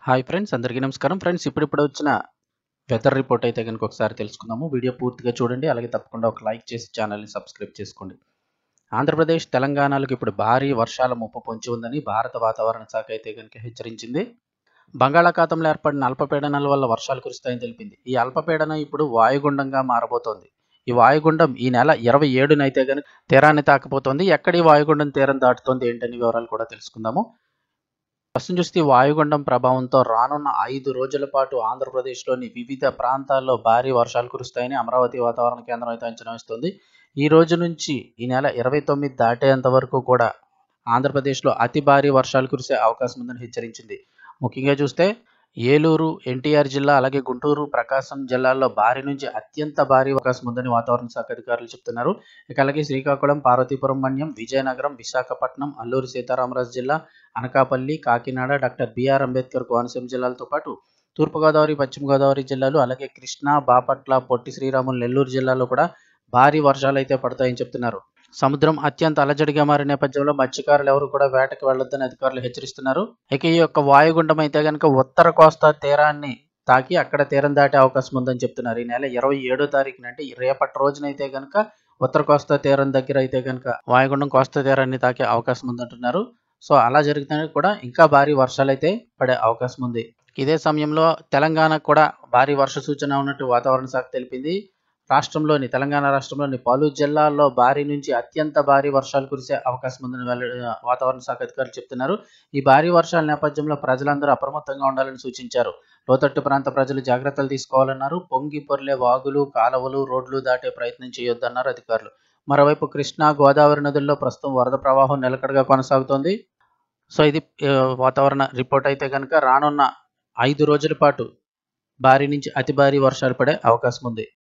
Hi friends, అందరికీ నమస్కారం. Friends, ఇప్పుడు వచ్చిన వెదర్ రిపోర్ట్ అయితే కనుక ఒకసారి తెలుసుకుందాము. వీడియో పూర్తిగా చూడండి. అలాగే తప్పకుండా ఒక లైక్ చేసి ఛానల్ని సబ్స్క్రైబ్ చేసుకోండి. ఆంధ్రప్రదేశ్, తెలంగాణలకు ఇప్పుడు భారీ వర్షాల ముప్పు పొంచి ఉందని భారత వాతావరణ శాఖ అయితే కనుక హెచ్చరించింది. బంగాళాఖాతంలో ఏర్పడిన అల్పపీడనాల వల్ల వర్షాలు కురుస్తాయని తెలిపింది. ఈ అల్పపీడనం ఇప్పుడు వాయుగుండంగా మారబోతోంది. ఈ వాయుగుండం ఈ నెల 27న అయితే కనుక తీరాన్ని తాకపోతోంది. ఎక్కడి వాయుగుండం తీరం దాటుతోంది ఏంటని వివరాలు కూడా తెలుసుకుందాము. ప్రస్తుతం చూస్తే వాయుగుండం ప్రభావంతో రానున్న 5 రోజుల పాటు ఆంధ్రప్రదేశ్లోని వివిధ ప్రాంతాల్లో భారీ వర్షాలు కురుస్తాయని అమరావతి వాతావరణ కేంద్రం అయితే అంచనా వేస్తుంది. ఈ రోజు నుంచి ఈ నెల 29 దాటేంత వరకు కూడా ఆంధ్రప్రదేశ్లో అతి భారీ వర్షాలు కురిసే అవకాశం ఉందని హెచ్చరించింది. ముఖ్యంగా చూస్తే ఏలూరు, ఎన్టీఆర్ జిల్లా, అలాగే గుంటూరు, ప్రకాశం జిల్లాల్లో భారీ నుంచి అత్యంత భారీ అవకాశం ఉందని వాతావరణ శాఖ అధికారులు చెప్తున్నారు. ఇక అలాగే శ్రీకాకుళం, పార్వతీపురం మన్యం, విజయనగరం, విశాఖపట్నం, అల్లూరు సీతారామరాజు జిల్లా, అనకాపల్లి, కాకినాడ, డాక్టర్ బిఆర్ అంబేద్కర్ కోనసీమ జిల్లాలతో పాటు తూర్పుగోదావరి, పశ్చిమ గోదావరి జిల్లాలు, అలాగే కృష్ణా, బాపట్ల, పొట్టి శ్రీరాములు, నెల్లూరు జిల్లాలో కూడా భారీ వర్షాలు అయితే పడతాయని చెప్తున్నారు. సముద్రం అత్యంత అలజడిగా మారిన నేపథ్యంలో మత్స్యకారులు ఎవరు కూడా వేటకు వెళ్లొద్దని అధికారులు హెచ్చరిస్తున్నారు. ఇక ఈ యొక్క వాయుగుండం అయితే కనుక ఉత్తర కోస్తా తీరాన్ని తాకి అక్కడ తీరం దాటే అవకాశం ఉందని చెప్తున్నారు. ఈ నెల 27వ తారీఖున అంటే రేపటి రోజునైతే కనుక ఉత్తర కోస్తా తీరం దగ్గర అయితే కనుక వాయుగుండం కోస్తా తీరాన్ని తాకే అవకాశం ఉందంటున్నారు. సో అలా జరిగితే కూడా ఇంకా భారీ వర్షాలు అయితే పడే అవకాశం ఉంది. ఇదే సమయంలో తెలంగాణకు కూడా భారీ వర్ష సూచన ఉన్నట్టు వాతావరణ శాఖ తెలిపింది. తెలంగాణ రాష్ట్రంలోని పలు జిల్లాల్లో భారీ నుంచి అత్యంత భారీ వర్షాలు కురిసే అవకాశం ఉందని వాతావరణ శాఖ అధికారులు చెప్తున్నారు. ఈ భారీ వర్షాల నేపథ్యంలో ప్రజలందరూ అప్రమత్తంగా ఉండాలని సూచించారు. లోతట్టు ప్రాంత ప్రజలు జాగ్రత్తలు తీసుకోవాలన్నారు. పొంగి పొర్లే వాగులు, కాలువలు, రోడ్లు దాటే ప్రయత్నం చేయొద్దన్నారు అధికారులు. మరోవైపు కృష్ణా, గోదావరి నదుల్లో ప్రస్తుతం వరద ప్రవాహం నిలకడగా కొనసాగుతోంది. సో ఇది వాతావరణ రిపోర్ట్ అయితే కనుక రానున్న 5 రోజుల పాటు భారీ నుంచి అతి భారీ వర్షాలు పడే అవకాశం ఉంది.